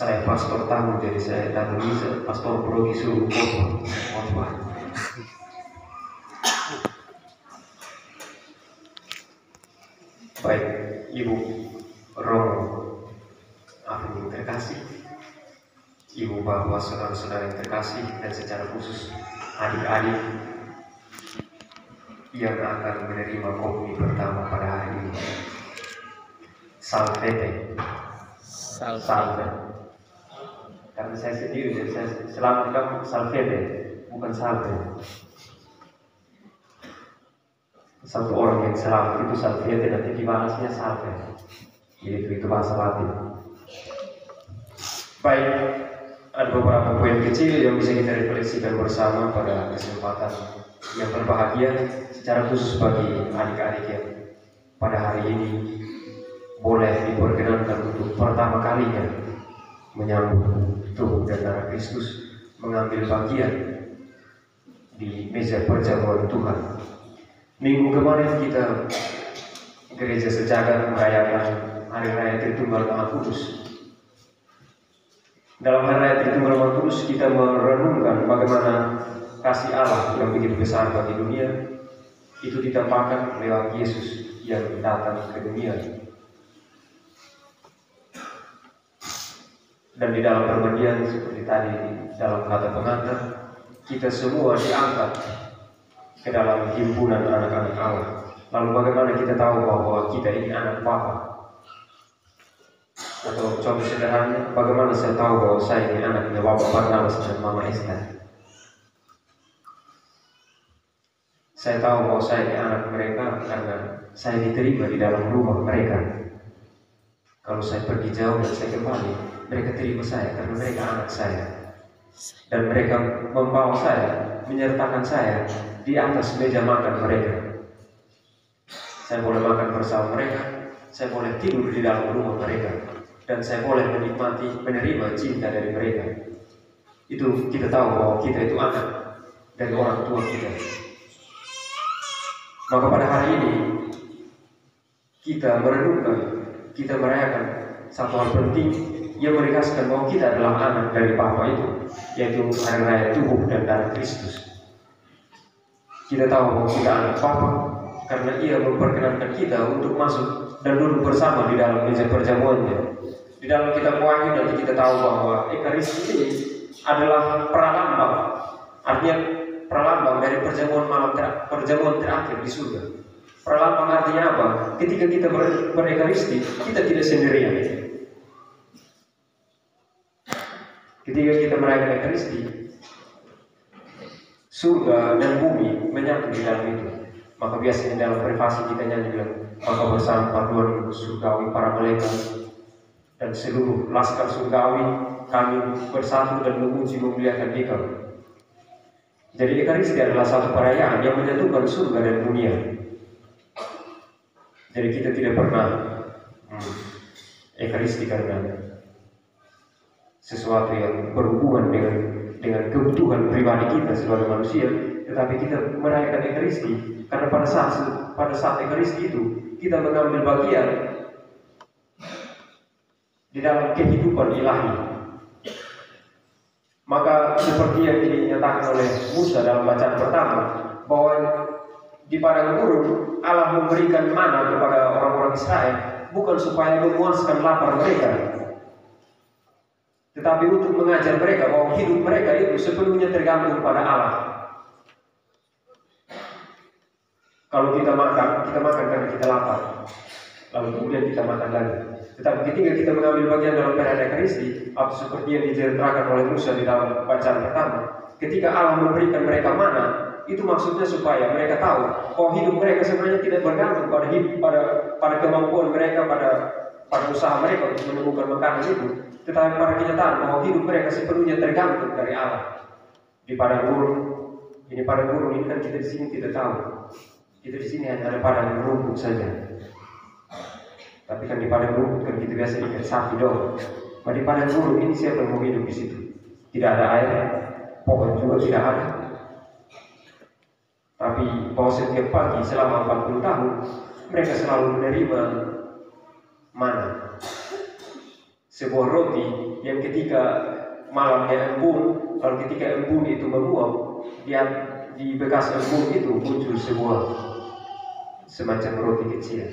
Saya pastor tamu, jadi saya tak bisa pastor progi suruh khotbah. Baik, Ibu Romo Afin yang terkasih, Ibu Bapak saudara-saudara yang terkasih, dan secara khusus adik-adik yang akan menerima komuni pertama pada hari ini. Salvete. Salve. Karena saya sendiri, jadi saya selamat kamu salvete, bukan salve. Satu orang yang selamat itu salvete, nanti dibalasnya salve. Jadi itu bahasa Latin. Baik, ada beberapa poin kecil yang bisa kita refleksikan bersama pada kesempatan yang berbahagia, secara khusus bagi adik-adik yang pada hari ini boleh diperkenankan untuk pertama kalinya menyambut tubuh dan darah Kristus, mengambil bagian di meja perjamuan Tuhan. Minggu kemarin kita gereja sejagat merayakan Hari Raya Tritunggal Maha Kudus. Dalam Hari Raya Tritunggal Maha Kudus kita merenungkan bagaimana kasih Allah yang begitu besar bagi dunia itu ditampakkan lewat Yesus yang datang ke dunia. Dan di dalam permandian seperti tadi dalam kata pengantar, kita semua diangkat ke dalam himpunan anak-anak Allah. Lalu bagaimana kita tahu bahwa kita ini anak Bapa? Atau contoh sederhana, bagaimana saya tahu bahwa saya ini anaknya Bapak Barnabas dan Mama Esther? Saya tahu bahwa saya ini anak mereka karena saya diterima di dalam rumah mereka. Kalau saya pergi jauh dan saya kembali, mereka terima saya karena mereka anak saya. Dan mereka membawa saya, menyertakan saya di atas meja makan mereka. Saya boleh makan bersama mereka, saya boleh tidur di dalam rumah mereka, dan saya boleh menikmati, menerima cinta dari mereka. Itu kita tahu bahwa kita itu anak dari orang tua kita. Maka pada hari ini kita merenungkan, kita merayakan satu hal penting yang menegaskan bahwa kita adalah anak dari Bapa itu, yaitu Hari Raya tubuh dan darah Kristus. Kita tahu bahwa kita anak Bapa karena Ia memperkenankan kita untuk masuk dan duduk bersama di dalam meja perjamuannya. Di dalam kitab Wahyu nanti kita tahu bahwa Ekaristi ini adalah pralambang, artinya pralambang dari perjamuan terakhir di surga. Pralambang artinya apa? Ketika kita berekaristi, kita tidak sendirian. Ketika kita merayakan ekaristi, surga dan bumi menyatu di dalam itu. Maka biasanya dalam privasi kita nyanyi bilang, maka bersama paduan surgawi para malaikat dan seluruh laskar surgawi kami bersatu dan memuji memuliakan Dikau. Jadi ekaristi adalah satu perayaan yang menyatukan surga dan dunia. Jadi kita tidak pernah ekaristi karena sesuatu yang berhubungan dengan kebutuhan pribadi kita sebagai manusia, tetapi kita merayakan ekaristi karena pada saat ekaristi itu kita mengambil bagian di dalam kehidupan ilahi. Maka seperti yang dinyatakan oleh Musa dalam bacaan pertama, bahwa di padang gurun Allah memberikan mana kepada orang-orang Israel bukan supaya memuaskan lapar mereka, tetapi untuk mengajar mereka bahwa hidup mereka itu sepenuhnya tergantung pada Allah. Kalau kita makan karena kita lapar, lalu kemudian kita makan lagi. Tetapi ketika kita mengambil bagian dalam perayaan Ekaristi, atau seperti yang diceritakan oleh Musa di dalam bacaan pertama, ketika Allah memberikan mereka mana, itu maksudnya supaya mereka tahu bahwa hidup mereka sebenarnya tidak bergantung pada kemampuan mereka, pada usaha mereka untuk menemukan makanan itu, tetapi pada kenyataan bahwa hidup mereka sepenuhnya tergantung dari Allah. Di padang gurun ini kan kita di sini tidak tahu. Kita di sini hanya ada padang rumput saja. Tapi kan di padang rumput kan kita biasa ikan sapi dong. Nah di padang gurun ini siapa yang mau hidup di situ? Tidak ada air, pohon juga tidak ada. Tapi bahwa setiap pagi selama 40 tahun mereka selalu menerima mana sebuah roti yang ketika malamnya embun, kalau ketika embun itu menguap, di bekas embun itu muncul sebuah semacam roti kecil.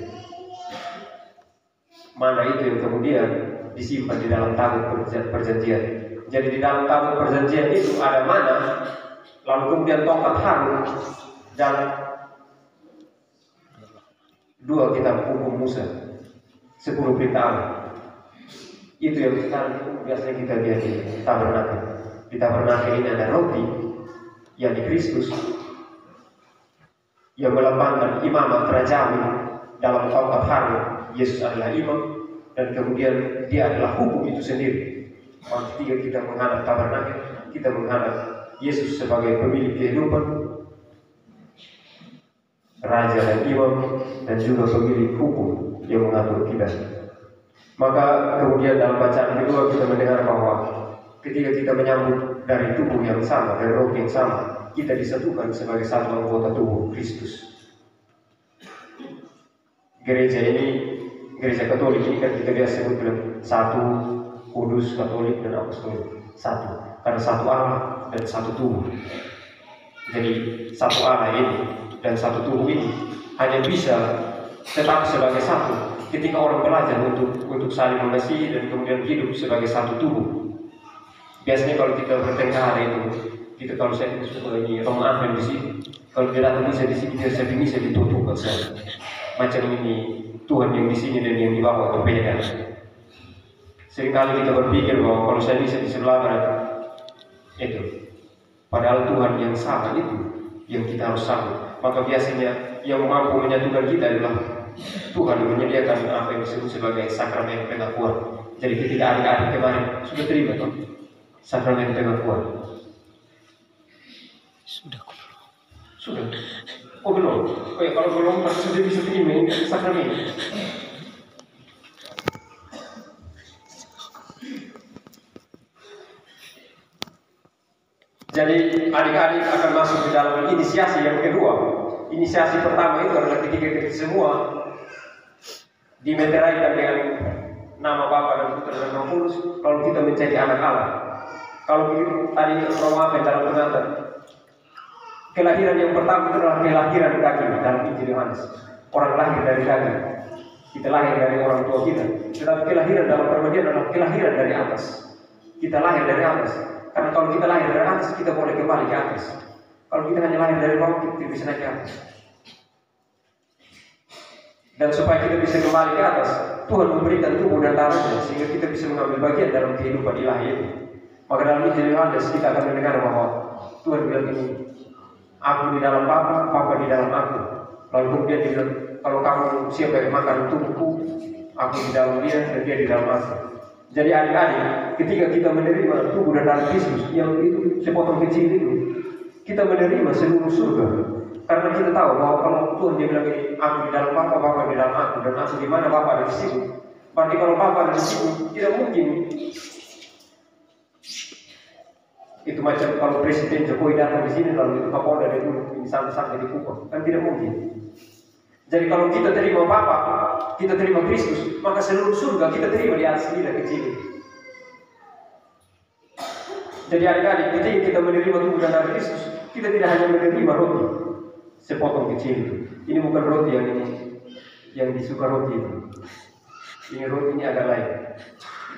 Mana itu yang kemudian disimpan di dalam tabut perjanjian. Jadi di dalam tabut perjanjian itu ada mana, lalu kemudian tongkat Harun dan 2 kitab hukum Musa, 10 perintah Allah. Itu yang biasanya kita lihat di tabernakel. Di tabernakel ini ada roti, yakni Kristus, yang melambangkan imamat rajawi dalam tongkat Harun. Yesus adalah imam, dan kemudian dia adalah hukum itu sendiri. Ketika kita menghadap tabernakel, kita menghadap Yesus sebagai pemilik kehidupan, raja dan imam, dan juga pemilik hukum yang mengatur kita. Maka kemudian dalam bacaan kedua kita mendengar bahwa ketika kita menyambut dari tubuh yang sama, dari roh yang sama, kita disatukan sebagai satu anggota tubuh Kristus. Gereja ini, gereja Katolik ini kan kita biasa sebut bilang satu, kudus, Katolik dan apostolik. Satu, karena satu Allah dan satu tubuh. Jadi satu Allah ini dan satu tubuh ini hanya bisa tetap sebagai satu ketika orang belajar untuk saling mengasihi dan kemudian hidup sebagai satu tubuh. Biasanya kalau kita bertengkar itu, kita kalau saya suka ini Roma Amen di sini, kalau dia datang bisa di sini dia bisa ditutup saya. Macam ini Tuhan yang di sini dan yang di bawah berbeda. Seringkali kita berpikir bahwa kalau saya bisa di sebelah barat itu, padahal Tuhan yang sama itu yang kita harus sambut. Maka biasanya yang mampu menyatukan kita adalah Tuhan yang menyediakan apa yang disebut sebagai sakramen pengakuan. Jadi ketika adik-adik kemarin sudah terima sakramen pengakuan. Sudah. Oh belum. Oh ya, kalau belum pasti sudah bisa terima sakramen. Jadi adik-adik akan masuk ke dalam inisiasi yang kedua. Inisiasi pertama itu adalah ketika kita semua dimeteraikan dengan nama Bapa dan Putra dan Roh Kudus, lalu kita menjadi anak Allah. Kalau tadi Roma dalam pengantar, kelahiran yang pertama itu adalah kelahiran daging dalam Injil Yohanes. Orang lahir dari daging, kita lahir dari orang tua kita. Tetapi kelahiran dalam perjanjian adalah kelahiran dari atas. Kita lahir dari atas. Karena kalau kita lahir dari atas, kita boleh kembali ke atas. Kalau kita hanya lahir dari bawah, kita tidak bisa naik ke atas. Dan supaya kita bisa kembali ke atas, Tuhan memberikan tubuh dan darahnya sehingga kita bisa mengambil bagian dalam kehidupan ilahi itu. Maka dalam Injil Yohanes kita akan mendengar bahwa Tuhan bilang ini, aku di dalam Bapa, Bapa di dalam aku. Lalu kemudian dia bilang, kalau kamu siapa yang makan tubuhku, aku di dalam dia dan dia di dalam aku. Jadi adik-adik, ketika kita menerima tubuh dan darah Kristus yang itu sepotong kecil itu, kita menerima seluruh surga. Karena kita tahu bahwa kalau Tuhan dia bilang ini, aku di dalam Bapa, Bapa di dalam aku, dan aku di mana Bapa ada di situ. Berarti kalau Bapa ada di situ, tidak mungkin. Itu macam kalau Presiden Jokowi datang di sini lalu itu Kapolda dia dulu ini sampai di Kupang, kan tidak mungkin. Jadi kalau kita terima Bapa, kita terima Kristus, maka seluruh surga kita terima di atas lidah kecil. Jadi adik-adik, ketika kita menerima tubuh dan darah Kristus, kita tidak hanya menerima roti sepotong kecil itu. Ini bukan roti yang disuka roti itu. Ini roti ini agak lain.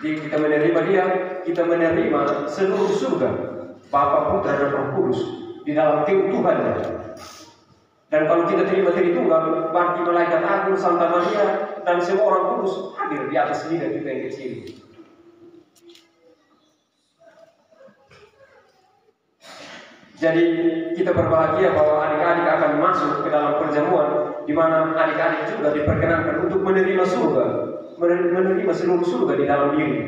Jadi kita menerima dia, kita menerima seluruh surga, Bapa, Putra dan Roh Kudus di dalam keutuhannya. Dan kalau kita terima Tritunggal, berarti malaikat agung, Santa Maria, dan semua orang kudus hadir di atas lidah kita yang kecil. Jadi kita berbahagia bahwa adik-adik akan masuk ke dalam perjamuan, di mana adik-adik juga diperkenankan untuk menerima surga, menerima seluruh surga di dalam diri.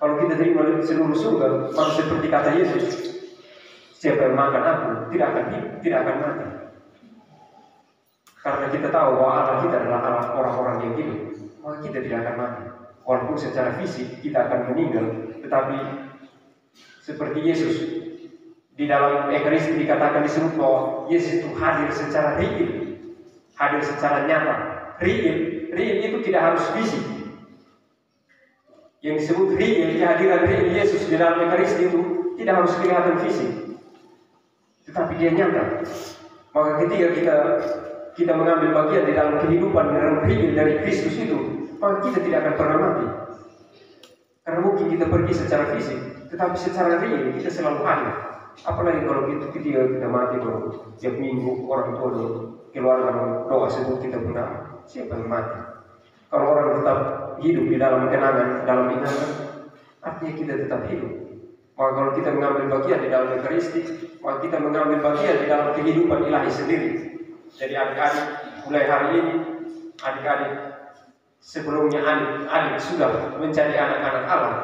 Kalau kita terima seluruh surga, maka seperti kata Yesus, siapa yang makan aku tidak akan mati. Karena kita tahu bahwa Allah kita adalah Allah orang-orang yang hidup, maka kita tidak akan mati. Walaupun secara fisik kita akan meninggal, tetapi seperti Yesus di dalam Ekaristi dikatakan disebut bahwa Yesus itu hadir secara real, hadir secara nyata. Real itu tidak harus fisik. Yang disebut real, kehadiran real Yesus di dalam Ekaristi itu tidak harus kelihatan fisik, tetapi dia nyata. Maka ketika kita mengambil bagian di dalam kehidupan dalam real dari Kristus itu, maka kita tidak akan pernah mati. Karena mungkin kita pergi secara fisik, tetapi secara real kita selalu hadir. Apalagi kalau ketika kita mati baru tiap minggu orang tua keluarga doa sebut kita benar, siapa yang mati? Kalau orang tetap hidup di dalam kenangan, dalam ingatan, artinya kita tetap hidup. Maka kalau kita mengambil bagian di dalam Ekaristi, maka kita mengambil bagian di dalam kehidupan ilahi sendiri. Jadi adik-adik mulai hari ini, adik-adik sebelumnya adik sudah menjadi anak-anak Allah.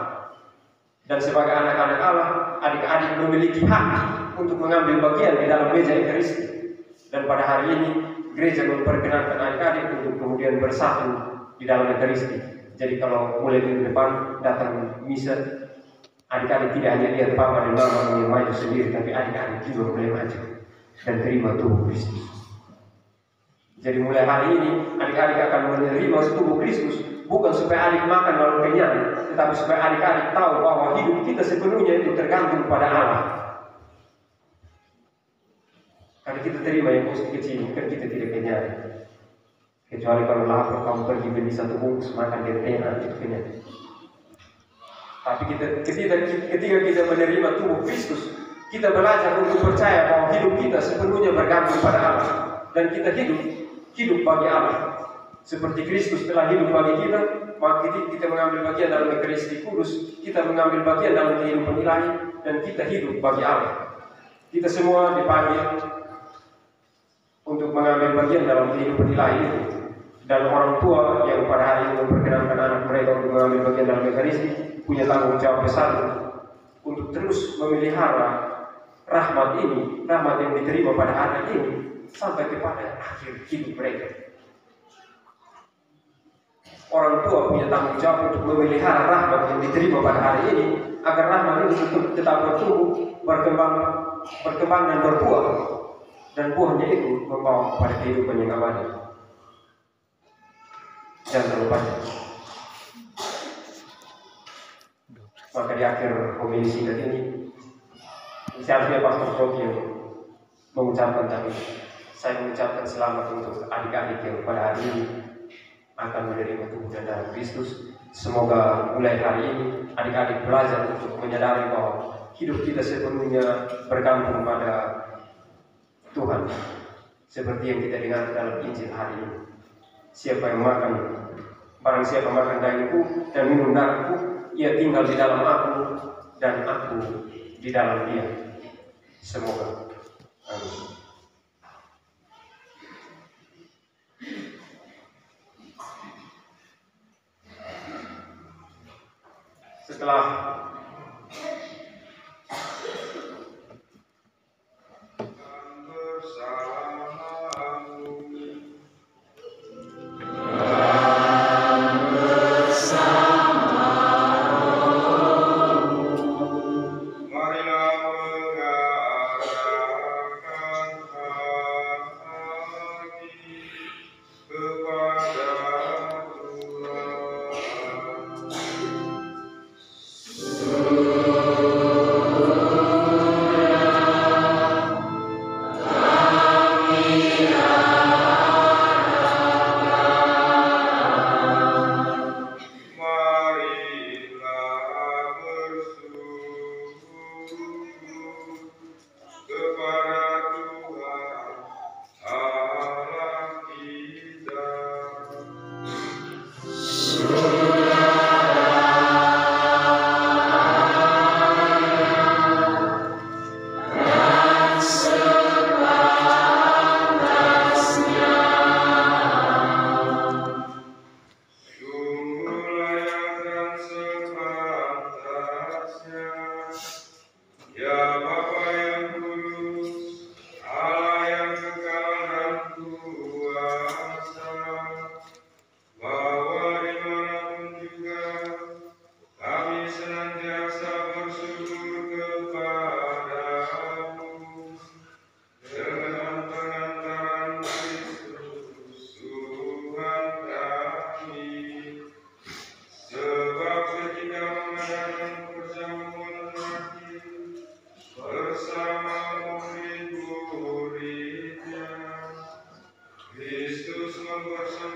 Dan sebagai anak-anak Allah, adik-adik memiliki hak untuk mengambil bagian di dalam meja Ekaristi. Dan pada hari ini, gereja memperkenankan adik-adik untuk kemudian bersatu di dalam Ekaristi. Jadi kalau mulai minggu depan datang misa, adik-adik tidak hanya lihat papa dan mama yang maju sendiri, tapi adik-adik juga boleh maju dan terima tubuh Kristus. Jadi mulai hari ini adik-adik akan menerima tubuh Kristus, bukan supaya adik makan lalu kenyang, tetapi supaya adik-adik tahu bahwa hidup kita sepenuhnya itu tergantung pada Allah. Karena kita terima yang kecil, kan kita tidak kenyang. Kecuali kalau lapar kamu pergi beli satu bungkus makan gentena itu kenyang. Tapi ketika kita menerima tubuh Kristus, kita belajar untuk percaya bahwa hidup kita sepenuhnya bergantung pada Allah, dan kita hidup bagi Allah. Seperti Kristus telah hidup bagi kita, maka kita mengambil bagian dalam Ekaristi Kudus, kita mengambil bagian dalam kehidupan ilahi, dan kita hidup bagi Allah. Kita semua dipanggil untuk mengambil bagian dalam kehidupan ilahi itu. Dan orang tua yang pada hari ini memperkenankan anak mereka untuk mengambil bagian dalam Ekaristi punya tanggung jawab besar untuk terus memelihara rahmat yang diterima pada hari ini sampai kepada akhir hidup mereka. Orang tua punya tanggung jawab untuk memelihara rahmat yang diterima pada hari ini agar rahmat ini tetap bertumbuh, berkembang dan berbuah, dan buahnya itu membawa kepada kehidupan yang abadi. Jangan lupa. Maka di akhir homili singkat ini, seharusnya Pastor Rocky yang mengucapkan, tapi saya mengucapkan selamat untuk adik-adik yang pada hari ini akan menerima tubuh dan darah Kristus. Semoga mulai hari ini adik-adik belajar untuk menyadari bahwa hidup kita sepenuhnya bergantung pada Tuhan, seperti yang kita dengar dalam Injil hari ini. Barang siapa makan dagingku dan minum darahku, ia tinggal di dalam aku dan aku di dalam dia. Semoga. Amin. Setelah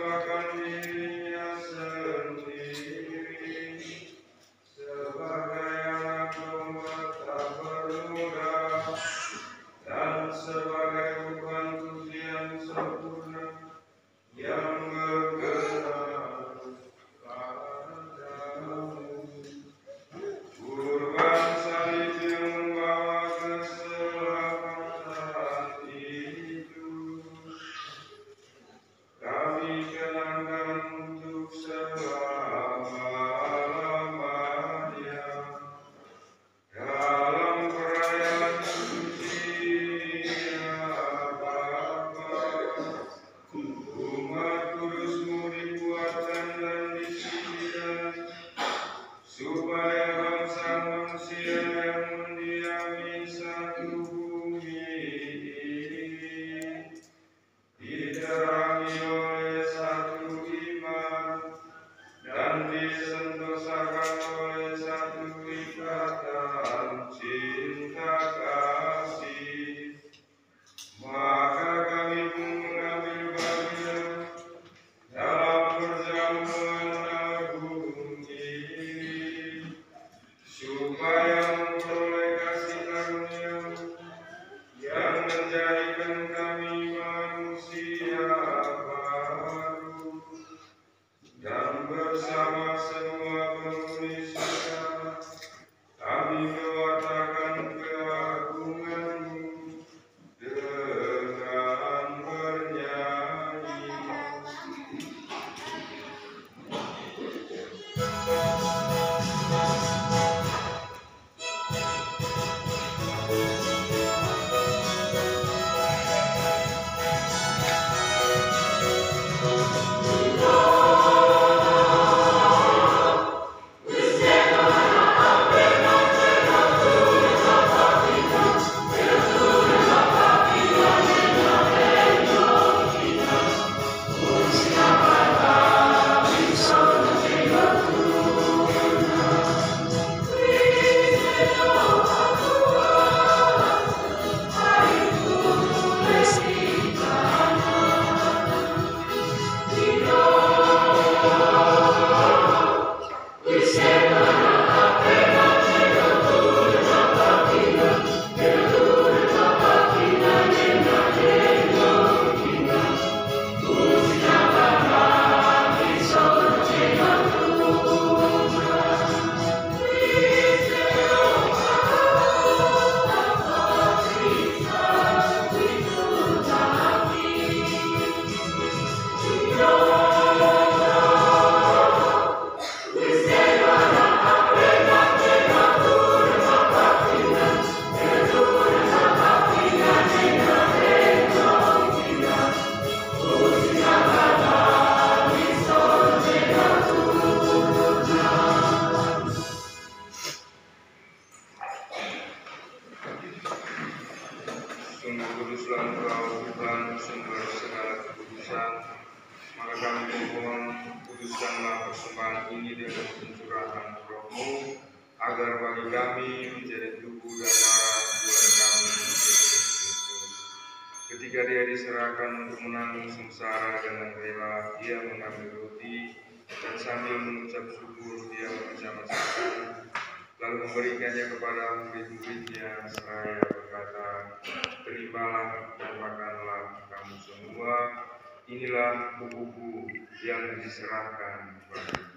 mempersembahkan dirinya sendiri sebagai anak domba tak bernoda dan sebagai bukan pujian sempurna yang berkenan padamu. Kurban salib yang membawa keselamatan itu kami kenangkan untuk selama-lamanya dalam perayaan suci-Nya Bapa. Umat kudus-Mu dikuatkan dan disucikan supaya bangsa manusia yang mendiami satu bumi ini diterangi oleh satu iman dan disentosakan oleh satu ikatan cinta kasih. Maka kami pun mengambil bagian dalam perjamuan agung ini supaya memperoleh kasih karunia yang menjadikan kami manusia baru dan bersama semua penghuni surga kami mewartakan keagungan-Mu dengan bernyanyi. Sungguh kuduslah Engkau Tuhan, sumber segala kekudusan. Maka kami mohon, kuduskanlah persembahan ini dengan pencurahan Roh-Mu, agar bagi kami menjadi tubuh dan darah Tuhan kami Yesus Kristus. Ketika Dia diserahkan untuk menanggung sengsara dengan rela, Dia mengambil roti dan sambil mengucap syukur Dia memecah-mecahkan, lalu memberikannya kepada murid-muridnya seraya berkata, "Terimalah dan makanlah kamu semua, inilah tubuhku yang diserahkan bagimu."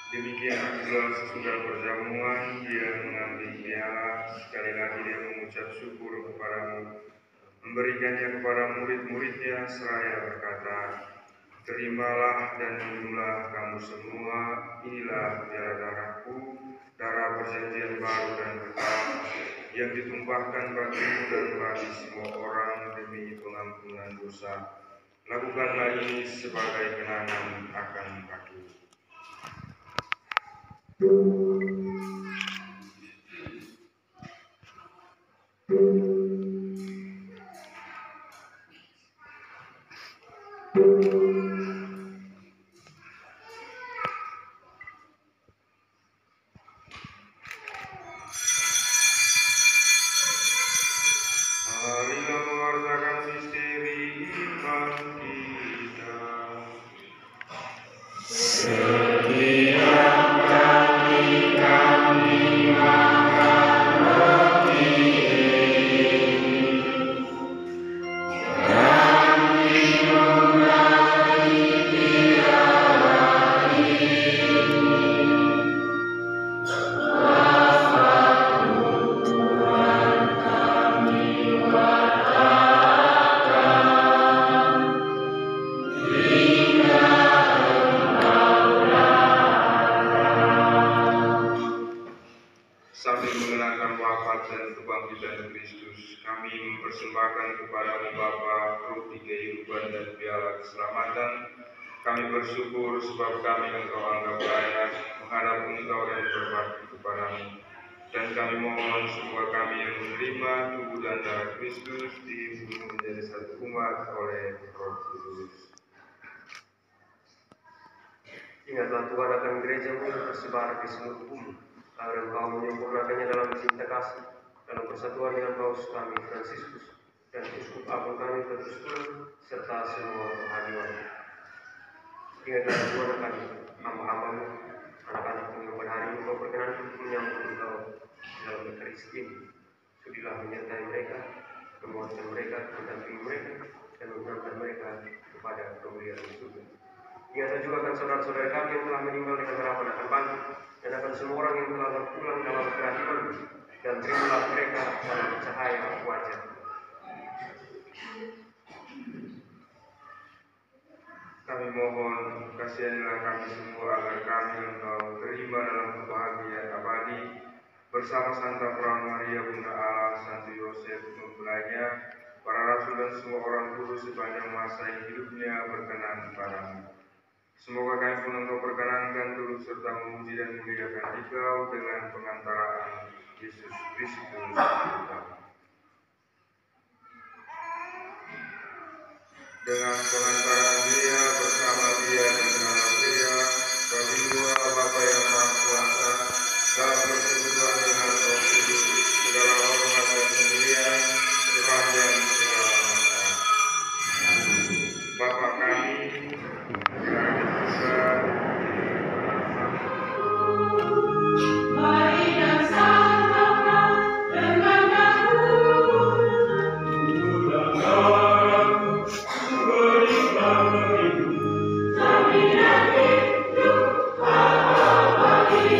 Demikian pula sesudah perjamuan, Dia mengambil piala, sekali lagi Dia mengucap syukur kepadamu, memberikannya kepada murid-muridnya seraya berkata, "Terimalah dan minumlah kamu semua, inilah darah-darahku, darah perjanjian baru dan kekal, yang ditumpahkan bagimu dan bagi semua orang demi pengampunan dosa. Lakukanlah ini sebagai kenangan akan aku." Marilah mengerjakan misteri iman kita. Sambil mengenangkan wafat dan kebangkitan Kristus, kami mempersembahkan kepadamu Bapa roti kehidupan dan piala keselamatan. Kami bersyukur sebab kami Engkau anggap layak menghadap Engkau dan berbakti kepadamu. Dan kami mohon semoga kami yang menerima tubuh dan darah Kristus dihimpun menjadi satu umat oleh Roh Kudus. Ingatlah Tuhan akan gereja-Mu yang tersebar di seluruh bumi, agar Engkau menyempurnakannya dalam cinta kasih, dalam persatuan dengan Paus kami Fransiskus dan Uskup Agung kami Petrus Tuhan, serta semua rohaniwan. Ingatlah Tuhan akan hamba-hamba-Mu, anak-anak-Mu yang pada hari ini Engkau perkenankan untuk menyambut Engkau dalam Ekaristi ini. Sudilah menyertai mereka, menguatkan mereka, mendampingi mereka, dan menghantar mereka kepada kemuliaan surga. Ingatlah juga akan saudara-saudara kami yang telah meninggal dengan harapan akan bangkit, dan akan semua orang yang telah berpulang dalam kehadiran-Mu, dan terimalah mereka dalam cahaya wajah. Kami mohon, kasihanilah kami semua agar kami Engkau terima dalam kebahagiaan abadi bersama Santa Perawan Maria Bunda Allah, Santo Yosef mempelainya, para rasul dan semua orang kudus sepanjang masa hidupnya berkenan kepadamu. Semoga kami pun Engkau perkenankan turut serta memuji dan memuliakan Engkau dengan pengantaraan Yesus Kristus. Dengan pengantaran Dia, bersama Dia dan dalam Dia, bagi dua Bapa yang Maha Kuasa, dalam persekutuan dengan Roh Kudus, segala hormat dan kemuliaan sepanjang segala masa. Bapa kami, yang di surga, Mari dan santaplah dengan aku. Kami nanti hidup abadi.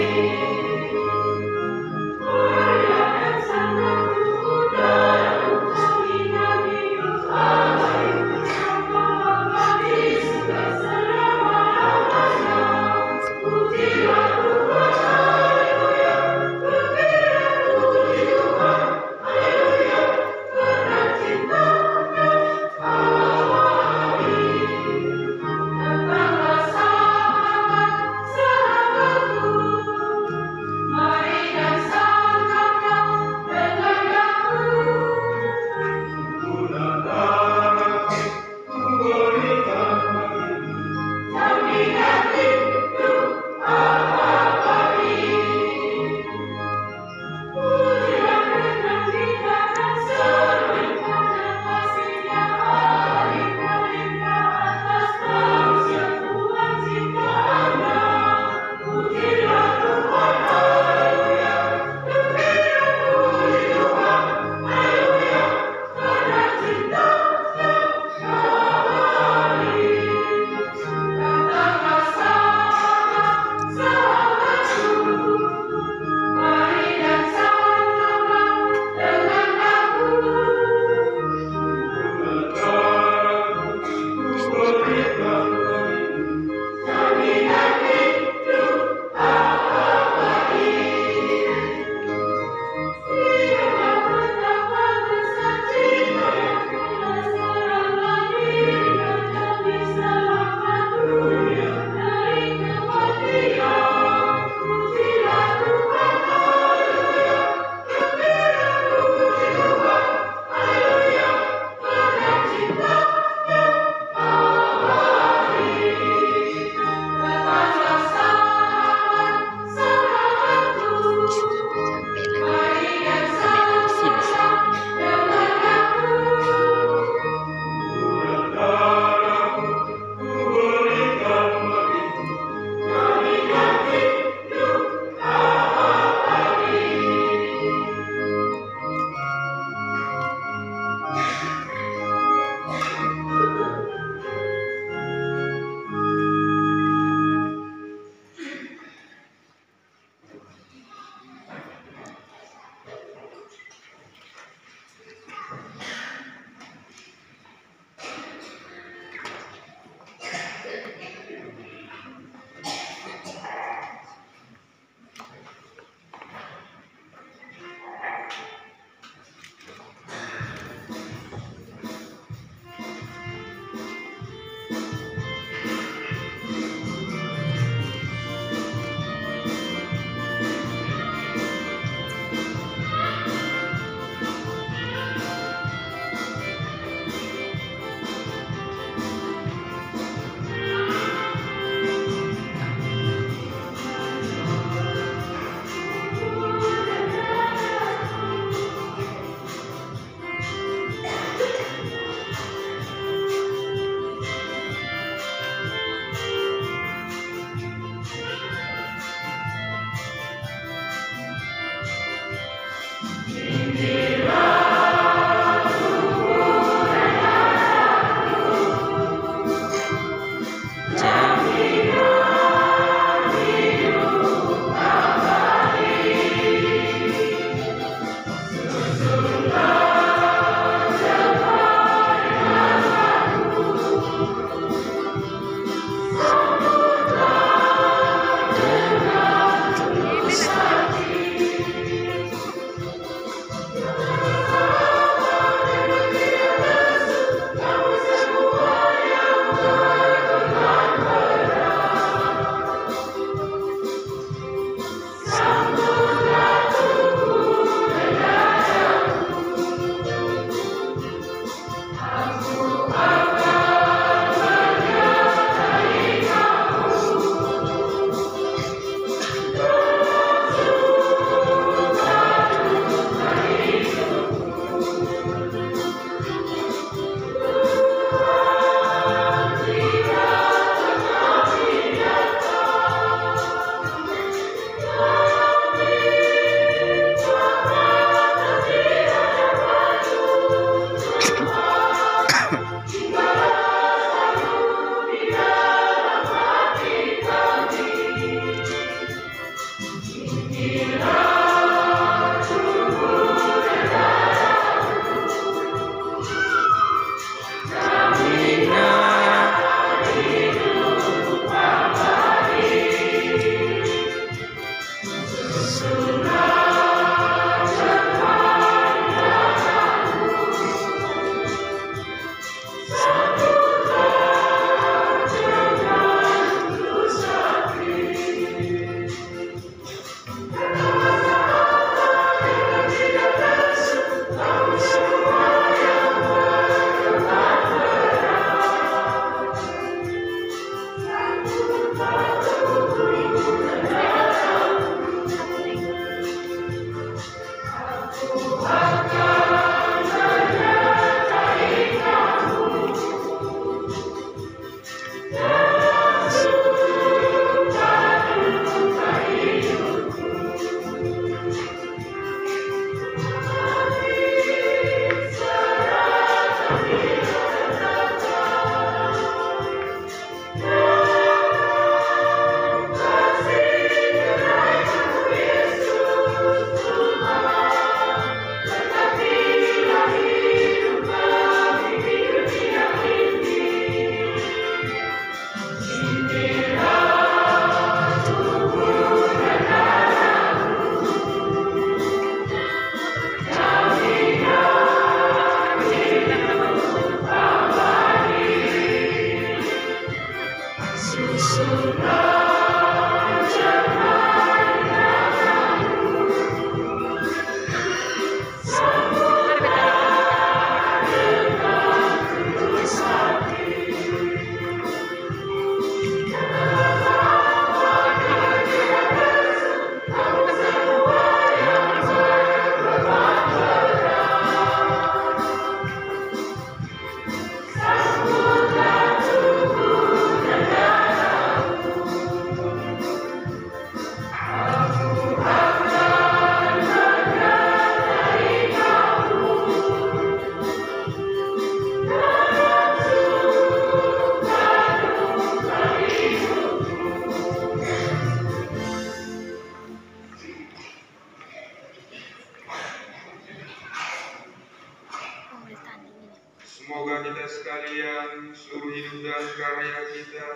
Semoga kita sekalian, seluruh hidup dan karya kita,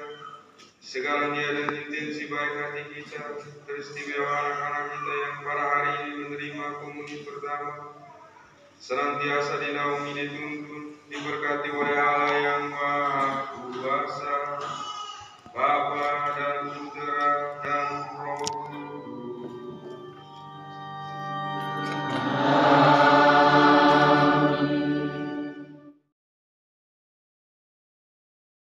segala niat dan intensi baik hati kita, teristimewa anak-anak kita yang pada hari ini menerima komuni pertama, senantiasa dinaungi, dituntun, diberkati oleh Allah yang Maha Kuasa, Bapa dan Putra dan Roh